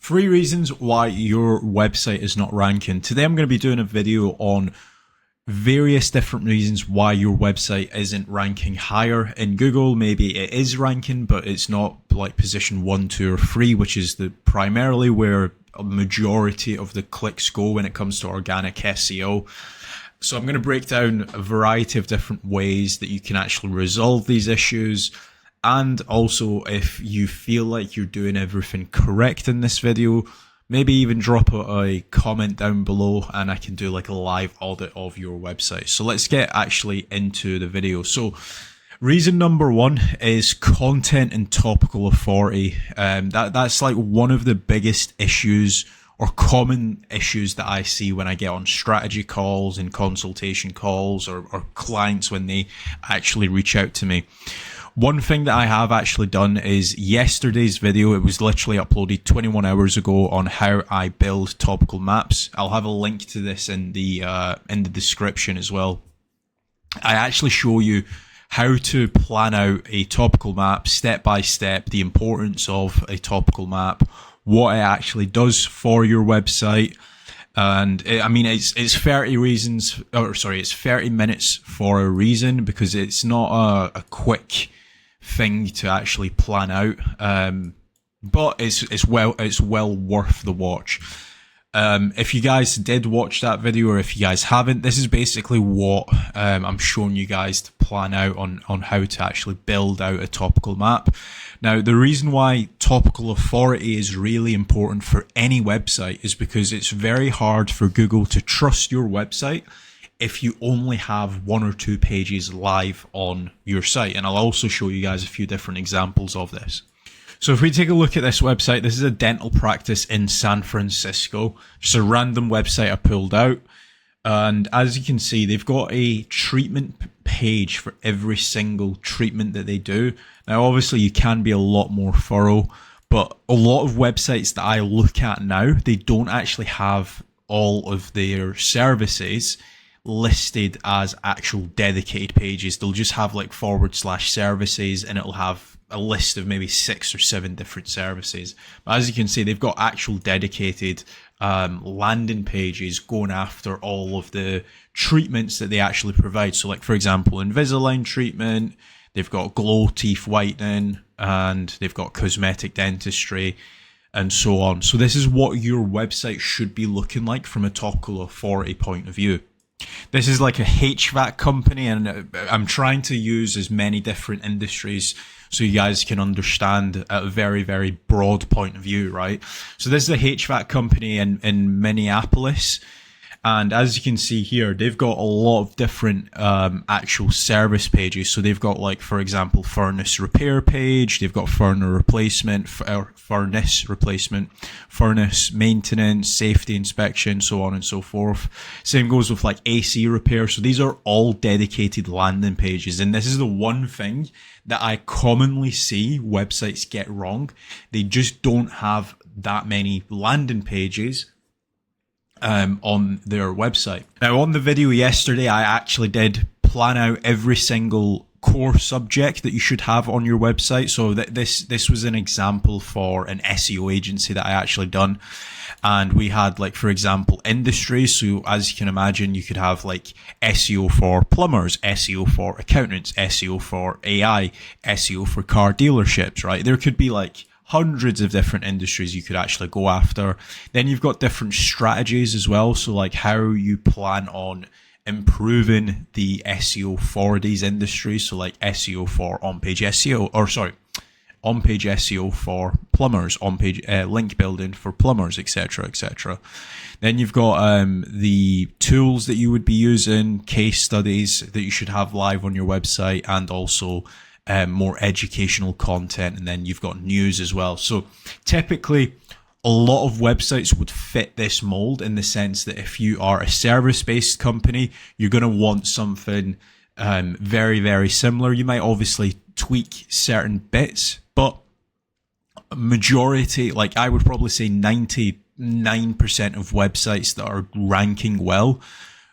3 reasons why your website is not ranking. Today I'm going to be doing a video on various different reasons why your website isn't ranking higher in Google. Maybe it is ranking, but it's not like position 1, 2, or 3, which is the primarily where a majority of the clicks go when it comes to organic SEO. So I'm going to break down a variety of different ways that you can actually resolve these issues. And also, if you feel like you're doing everything correct in this video, maybe even drop a comment down below and I can do like a live audit of your website. So let's get actually into the video. So reason number 1 is content and topical authority. That's like one of the biggest issues or common issues that I see when I get on strategy calls and consultation calls or clients when they actually reach out to me. One thing that I have actually done is yesterday's video. It was literally uploaded 21 hours ago on how I build topical maps. I'll have a link to this in the description as well. I actually show you how to plan out a topical map step by step, the importance of a topical map, what it actually does for your website. And it's 30 reasons, it's 30 minutes for a reason, because it's not a quick thing to actually plan out, but it's well worth the watch. If you guys did watch that video, or if you guys haven't, this is basically what I'm showing you guys to plan out on how to actually build out a topical map. Now, the reason why topical authority is really important for any website is because it's very hard for Google to trust your website if you only have 1 or 2 pages live on your site. And I'll also show you guys a few different examples of this. So if we take a look at this website, this is a dental practice in San Francisco. Just a random website I pulled out. And as you can see, they've got a treatment page for every single treatment that they do. Now, obviously, you can be a lot more thorough, but a lot of websites that I look at now, they don't actually have all of their services listed as actual dedicated pages. They'll just have like /services, and it'll have a list of maybe 6 or 7 different services. But as you can see, they've got actual dedicated landing pages going after all of the treatments that they actually provide. So like, for example, Invisalign treatment, they've got glow teeth whitening, and they've got cosmetic dentistry, and so on. So this is what your website should be looking like from a topical authority point of view. This is like a HVAC company, and I'm trying to use as many different industries so you guys can understand at a very, very broad point of view, right? So this is a HVAC company in Minneapolis. And as you can see here, they've got a lot of different actual service pages. So they've got, like, for example, furnace repair page. They've got furnace replacement, furnace maintenance, safety inspection, so on and so forth. Same goes with like AC repair. So these are all dedicated landing pages. And this is the one thing that I commonly see websites get wrong. They just don't have that many landing pages on their website. Now, on the video yesterday, I actually did plan out every single core subject that you should have on your website. So this was an example for an SEO agency that I actually done. And we had, like, for example, industries. So as you can imagine, you could have like SEO for plumbers, SEO for accountants, SEO for AI, SEO for car dealerships, right? There could be like hundreds of different industries you could actually go after. Then you've got different strategies as well. So like how you plan on improving the SEO for these industries. So like SEO for on-page SEO, on-page SEO for plumbers, on-page link building for plumbers, etc., etc. Then you've got the tools that you would be using, case studies that you should have live on your website, and also more educational content. And then you've got news as well. So typically, a lot of websites would fit this mold, in the sense that if you are a service-based company, you're going to want something very, very similar. You might obviously tweak certain bits, but majority, like I would probably say 99% of websites that are ranking well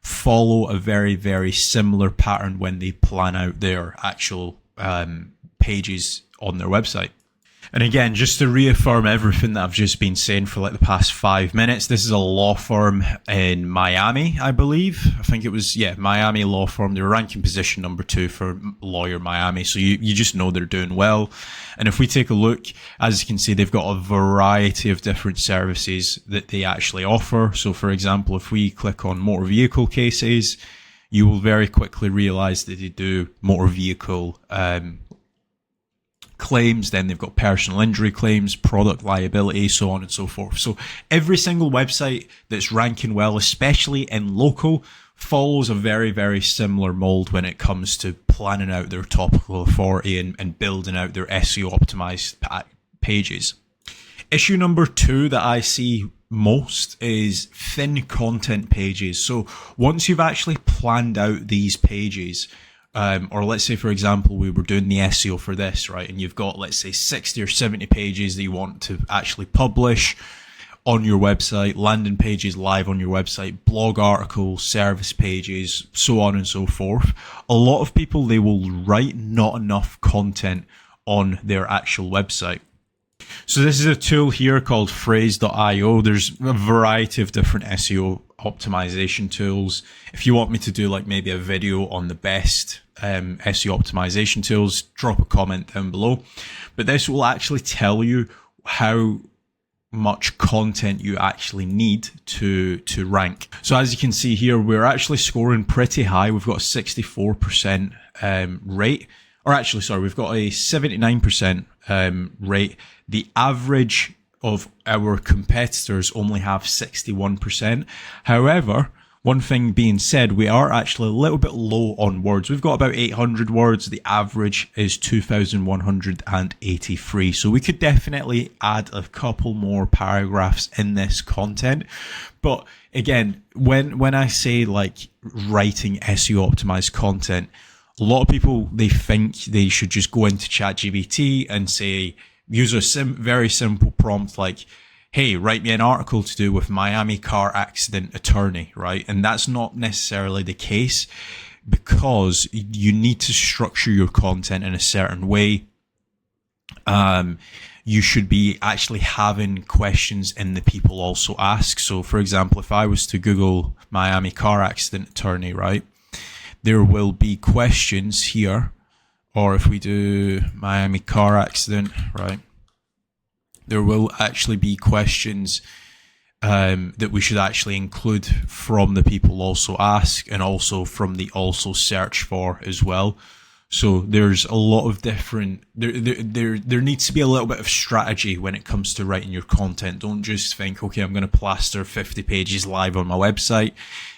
follow a very, very similar pattern when they plan out their actual pages on their website. And again, just to reaffirm everything that I've just been saying for like the past 5 minutes, this is a law firm in Miami, I believe. I think it was, yeah, Miami law firm. They were ranking position number 2 for Lawyer Miami. So you just know they're doing well. And if we take a look, as you can see, they've got a variety of different services that they actually offer. So for example, if we click on motor vehicle cases, you will very quickly realize that they do motor vehicle claims. Then they've got personal injury claims, product liability, so on and so forth. So every single website that's ranking well, especially in local, follows a very, very similar mold when it comes to planning out their topical authority and building out their SEO optimized pages. Issue number 2 that I see most is thin content pages. So once you've actually planned out these pages, or let's say, for example, we were doing the SEO for this, right? And you've got, let's say, 60 or 70 pages that you want to actually publish on your website, landing pages live on your website, blog articles, service pages, so on and so forth. A lot of people, they will write not enough content on their actual website. So this is a tool here called phrase.io. There's a variety of different SEO optimization tools. If you want me to do like maybe a video on the best SEO optimization tools, drop a comment down below. But this will actually tell you how much content you actually need to rank. So as you can see here, we're actually scoring pretty high. We've got a 64% rate. Or actually, sorry, we've got a 79% rate. The average of our competitors only have 61%. However, one thing being said, we are actually a little bit low on words. We've got about 800 words. The average is 2,183. So we could definitely add a couple more paragraphs in this content. But again, when I say like writing SEO optimized content, a lot of people, they think they should just go into ChatGPT and say, use a very simple prompt like, hey, write me an article to do with Miami car accident attorney, right? And that's not necessarily the case, because you need to structure your content in a certain way. You should be actually having questions in the people also ask. So for example, if I was to Google Miami car accident attorney, right, there will be questions here. Or if we do Miami car accident, right, there will actually be questions that we should actually include from the people also ask, and also from the also search for as well. So there's a lot of different, there needs to be a little bit of strategy when it comes to writing your content. Don't just think, okay, I'm going to plaster 50 pages live on my website.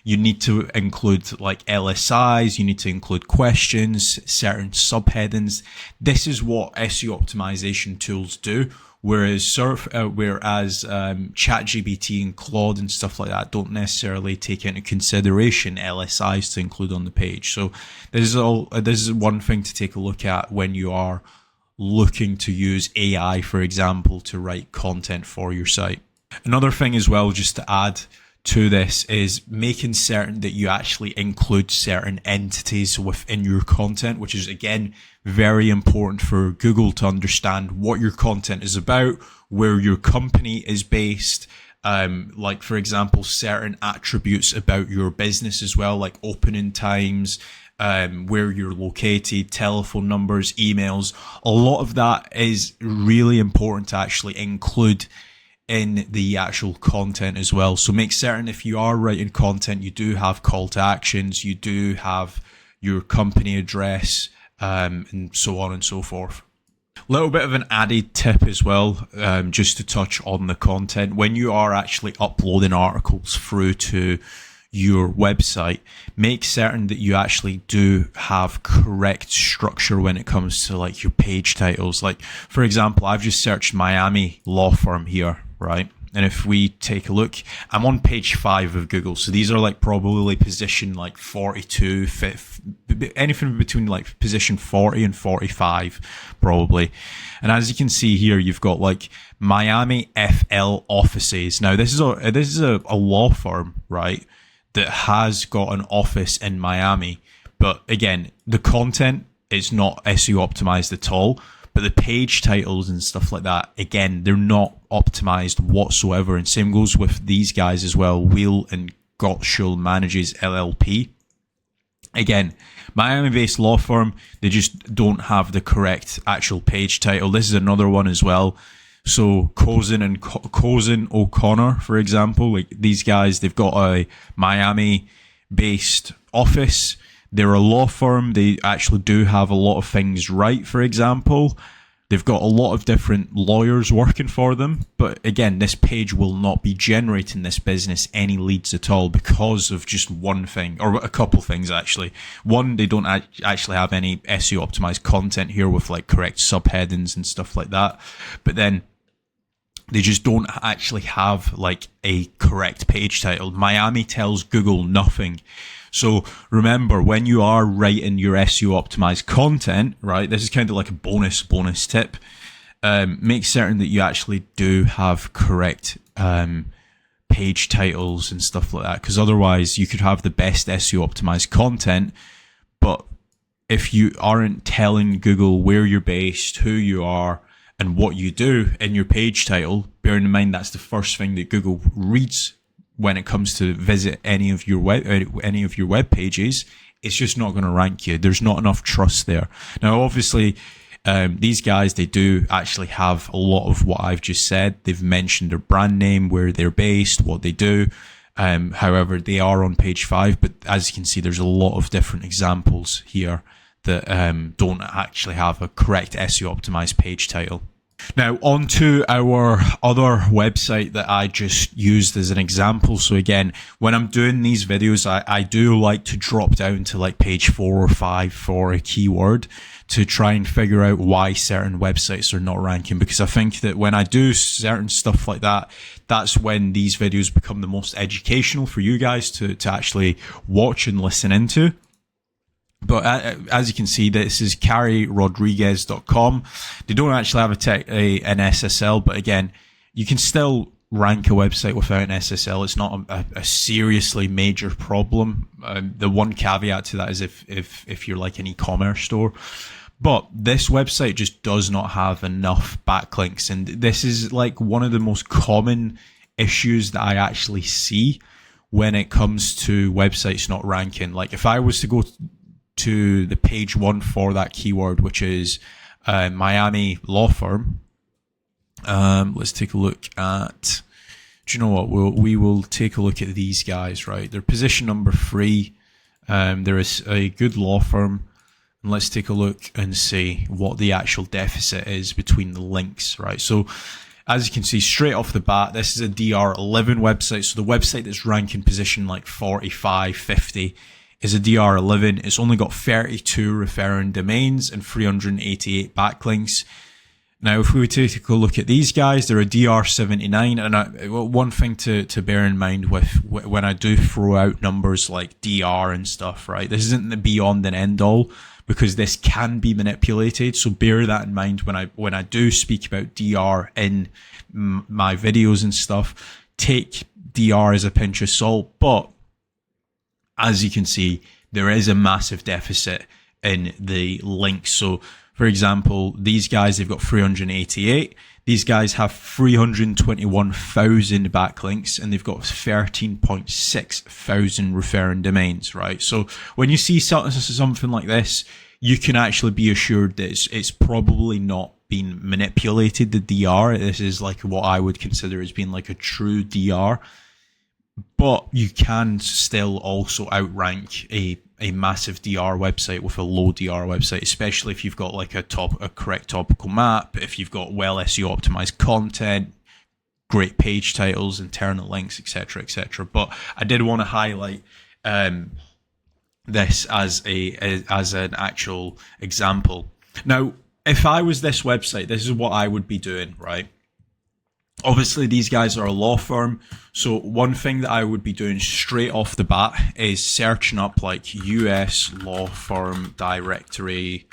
You need to include like LSIs, you need to include questions, certain subheadings. This is what SEO optimization tools do. Whereas ChatGPT and Claude and stuff like that don't necessarily take into consideration LSIs to include on the page. So this is one thing to take a look at when you are looking to use AI, for example, to write content for your site. Another thing as well, just to add to this, is making certain that you actually include certain entities within your content, which is again very important for Google to understand what your content is about, where your company is based, like for example certain attributes about your business as well, like opening times, where you're located, telephone numbers, emails. A lot of that is really important to actually include in the actual content as well. So make certain if you are writing content, you do have call to actions, you do have your company address, and so on and so forth. A little bit of an added tip as well, just to touch on the content. When you are actually uploading articles through to your website, make certain that you actually do have correct structure when it comes to like your page titles. Like for example, I've just searched Miami law firm here, right? And if we take a look, I'm on page 5 of Google. So these are like probably position like 42, anything between like position 40 and 45 probably. And as you can see here, you've got like Miami FL offices. Now this is a law firm, right, that has got an office in Miami. But again, the content is not SEO optimized at all. But the page titles and stuff like that, again, they're not optimized whatsoever. And same goes with these guys as well. Wheel and Gottschall Manages LLP. Again, Miami-based law firm, they just don't have the correct actual page title. This is another one as well. So Cozen O'Connor, for example, like these guys, they've got a Miami-based office. They're a law firm. They actually do have a lot of things right, for example. They've got a lot of different lawyers working for them. But again, this page will not be generating this business any leads at all because of just one thing, or a couple things actually. One, they don't actually have any SEO optimized content here with like correct subheadings and stuff like that. But then they just don't actually have like a correct page title. Miami tells Google nothing. So remember, when you are writing your SEO optimized content, right, this is kind of like a bonus tip. Make certain that you actually do have correct page titles and stuff like that, because otherwise you could have the best SEO optimized content, but if you aren't telling Google where you're based, who you are, and what you do in your page title, bearing in mind that's the first thing that Google reads when it comes to visit any of your web pages, it's just not going to rank you. There's not enough trust there. Now, obviously, these guys, they do actually have a lot of what I've just said. They've mentioned their brand name, where they're based, what they do. However, they are on page 5, but as you can see, there's a lot of different examples here that don't actually have a correct SEO optimized page title. Now, on to our other website that I just used as an example. So again, when I'm doing these videos, I do like to drop down to like page 4 or 5 for a keyword to try and figure out why certain websites are not ranking, because I think that when I do certain stuff like that, that's when these videos become the most educational for you guys to actually watch and listen into. But as you can see, this is CarrieRodriguez.com. They don't actually have an SSL, but again, you can still rank a website without an SSL. It's not a seriously major problem. The one caveat to that is if you're like an e-commerce store. But this website just does not have enough backlinks. And this is like one of the most common issues that I actually see when it comes to websites not ranking. Like if I was to go to the page 1 for that keyword, which is Miami law firm. Let's take a look at, do you know what, we will take a look at these guys, right? They're position number 3. There is a good law firm. And let's take a look and see what the actual deficit is between the links, right? So as you can see straight off the bat, this is a DR11 website. So the website that's ranking position like 45, 50 is a DR11. It's only got 32 referring domains and 388 backlinks. Now, if we were to take a look at these guys, they're a DR79. And one thing to bear in mind with when I do throw out numbers like DR and stuff, right? This isn't the beyond and end all, because this can be manipulated. So bear that in mind when I do speak about DR in my videos and stuff. Take DR as a pinch of salt, but as you can see, there is a massive deficit in the links. So, for example, these guys, they've got 388. These guys have 321,000 backlinks, and they've got 13.6 thousand referring domains, right? So when you see something like this, you can actually be assured that it's probably not been manipulated, the DR. This is like what I would consider as being like a true DR. But you can still also outrank a massive DR website with a low DR website, especially if you've got like a correct topical map, if you've got well SEO optimized content, great page titles, internal links, etc., etc. But I did want to highlight this as an actual example. Now, if I was this website, this is what I would be doing, right? Obviously, these guys are a law firm. So one thing that I would be doing straight off the bat is searching up like US law firm directory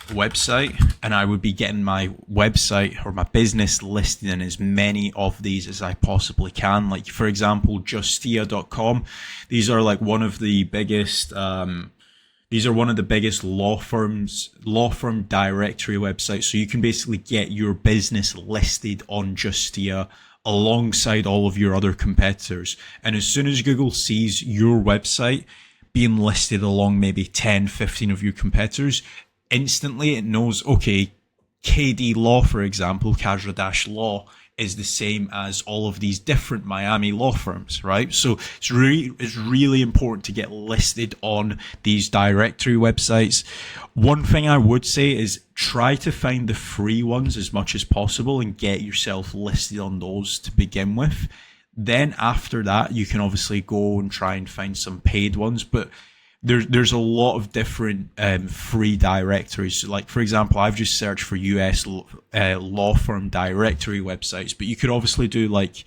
website. And I would be getting my website or my business listed in as many of these as I possibly can. Like, for example, justia.com. These are like one of the biggest These are one of the biggest law firm directory websites. So you can basically get your business listed on Justia alongside all of your other competitors. And as soon as Google sees your website being listed along maybe 10, 15 of your competitors, instantly it knows, okay, KD Law, for example, Kasra-Law, is the same as all of these different Miami law firms, right? So it's really important to get listed on these directory websites. One thing I would say is try to find the free ones as much as possible and get yourself listed on those to begin with. Then after that, you can obviously go and try and find some paid ones, but there's a lot of different free directories. Like, for example, I've just searched for US law firm directory websites, but you could obviously do like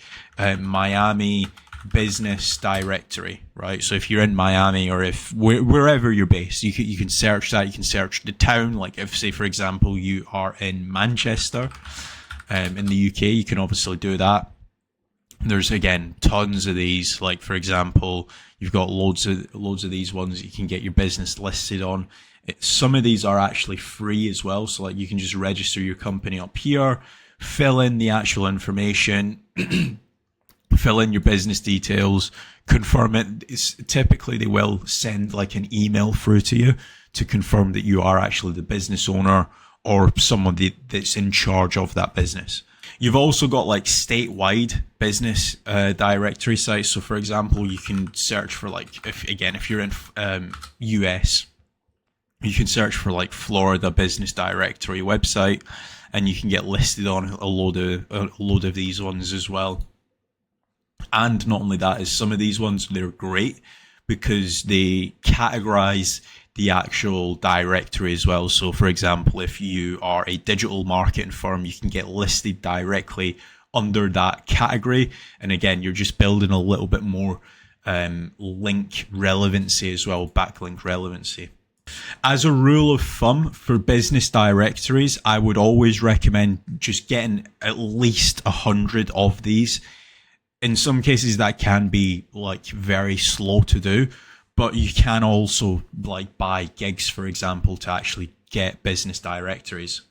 Miami business directory, right? So if you're in Miami, or if wherever you're based, you can search that. You can search the town. Like if, say, for example, you are in Manchester in the UK, you can obviously do that. There's, again, tons of these. Like, for example, you've got loads of these ones that you can get your business listed on. Some of these are actually free as well. So like you can just register your company up here, fill in the actual information, fill in your business details, confirm it. Typically they will send like an email through to you to confirm that you are actually the business owner or someone that's in charge of that business. You've also got like statewide business directory sites. So for example, you can search for like, if you're in US, you can search for like Florida business directory website, and you can get listed on a load of these ones as well. And not only that, is some of these ones, they're great because they categorize the actual directory as well. So for example, if you are a digital marketing firm, you can get listed directly under that category. And again, you're just building a little bit more link relevancy as well, backlink relevancy. As a rule of thumb for business directories, I would always recommend just getting at least 100 of these. In some cases that can be like very slow to do, but you can also like buy gigs, for example, to actually get business directories.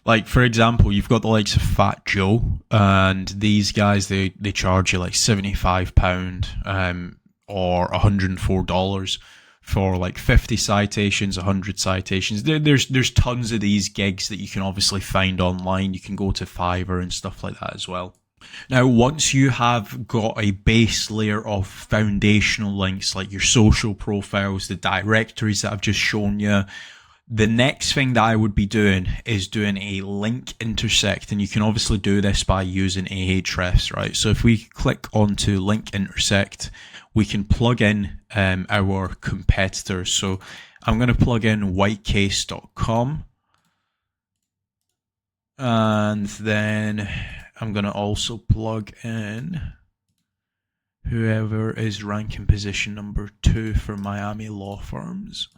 Like, for example, you've got the likes of Fat Joe, and these guys, they charge you like £75 or $104 for like 50 citations, 100 citations. There's tons of these gigs that you can obviously find online. You can go to Fiverr and stuff like that as well. Now, once you have got a base layer of foundational links, like your social profiles, the directories that I've just shown you, the next thing that I would be doing is doing a link intersect. And you can obviously do this by using Ahrefs, right? So if we click onto link intersect, we can plug in our competitors. So I'm going to plug in whitecase.com. And then I'm going to also plug in whoever is ranking position number 2 for Miami law firms.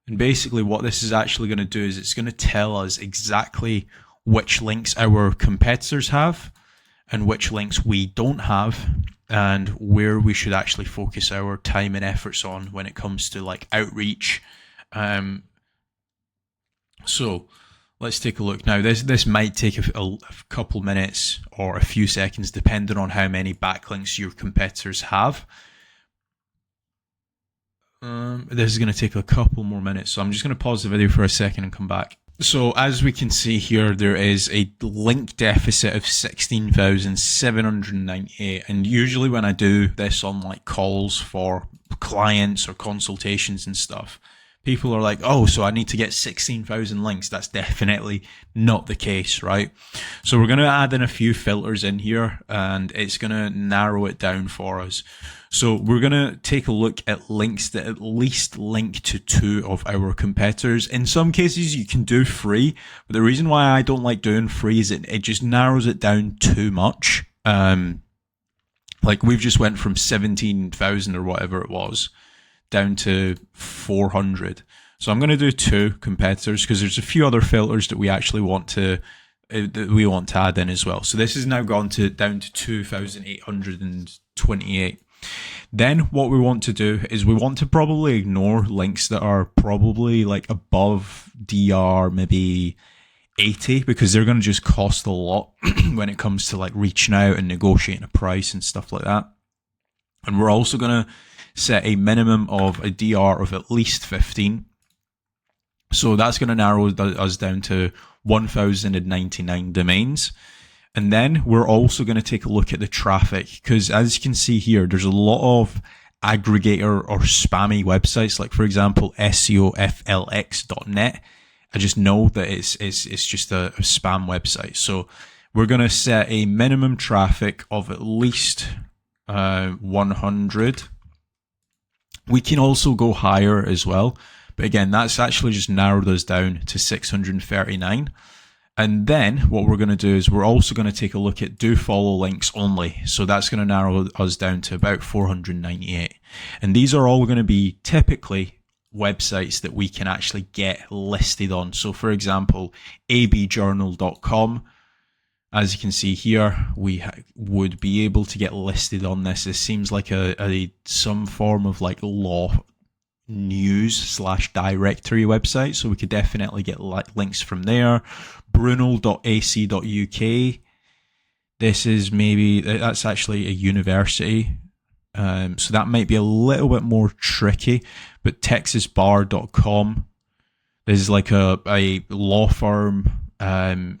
And basically what this is actually going to do is it's going to tell us exactly which links our competitors have and which links we don't have, and where we should actually focus our time and efforts on when it comes to like outreach. So let's take a look. Now, this might take a couple minutes or a few seconds, depending on how many backlinks your competitors have. This is going to take a couple more minutes, so I'm just going to pause the video for a second and come back. So as we can see here, there is a link deficit of 16,798. And usually when I do this on like calls for clients or consultations and stuff, people are like, oh, so I need to get 16,000 links. That's definitely not the case, right? So we're going to add in a few filters in here, and it's going to narrow it down for us. So we're going to take a look at links that at least link to 2 of our competitors. In some cases, you can do free, but the reason why I don't like doing free is it just narrows it down too much. Like we've just went from 17,000 or whatever it was down to 400. So I'm going to do 2 competitors because there's a few other filters that we actually want to add in as well. So this has now gone down to 2,828. Then what we want to do is we want to probably ignore links that are probably like above DR maybe 80, because they're going to just cost a lot when it comes to like reaching out and negotiating a price and stuff like that. And we're also going to set a minimum of a DR of at least 15. So that's going to narrow us down to 1,099 domains. And then we're also going to take a look at the traffic, because as you can see here, there's a lot of aggregator or spammy websites, like for example, SEOflx.net. I just know that it's just a spam website. So we're going to set a minimum traffic of at least 100. We can also go higher as well. But again, that's actually just narrowed us down to 639. And then what we're going to do is we're also going to take a look at do follow links only. So that's going to narrow us down to about 498. And these are all going to be typically websites that we can actually get listed on. So for example, abjournal.com, as you can see here, we would be able to get listed on this. This seems like some form of like law news/directory website, so we could definitely get links from there. Brunel.ac.uk, this is that's actually a university, so that might be a little bit more tricky. But texasbar.com, this is like a law firm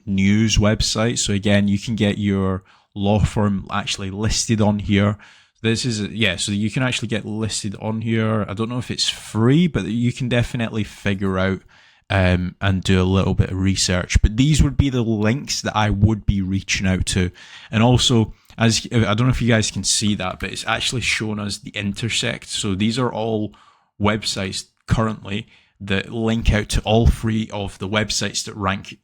news website, so again you can get your law firm actually listed on here. This is, so you can actually get listed on here. I don't know if it's free, but you can definitely figure out and do a little bit of research. But these would be the links that I would be reaching out to. And also, I don't know if you guys can see that, but it's actually showing us the intersect. So these are all websites currently that link out to all three of the websites that rank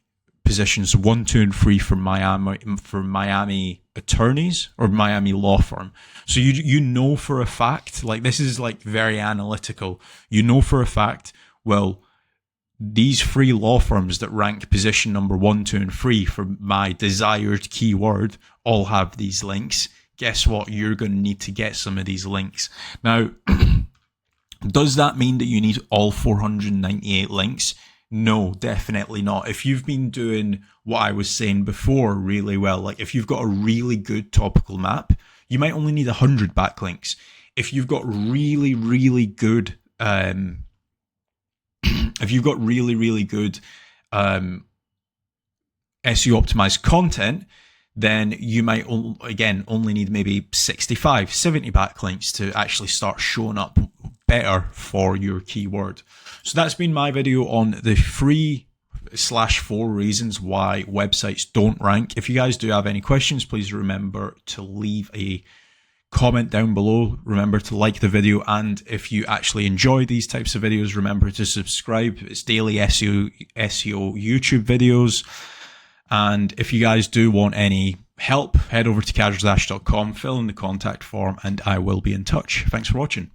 positions 1, 2, and 3 for Miami attorneys or Miami law firm. So you know for a fact, like this is like very analytical. You know for a fact, well, these 3 law firms that rank position number 1, 2, and 3 for my desired keyword all have these links. Guess what? You're going to need to get some of these links. Now, does that mean that you need all 498 links? No, definitely not. If you've been doing what I was saying before really well, like if you've got a really good topical map, you might only need 100 backlinks. If you've got really, really good, SEO optimized content, then you might only need maybe 65, 70 backlinks to actually start showing up better for your keyword. So that's been my video on the 3/4 reasons why websites don't rank. If you guys do have any questions, please remember to leave a comment down below. Remember to like the video, and if you actually enjoy these types of videos, remember to subscribe. It's daily SEO YouTube videos. And if you guys do want any help, head over to kasra.com, fill in the contact form, and I will be in touch. Thanks for watching.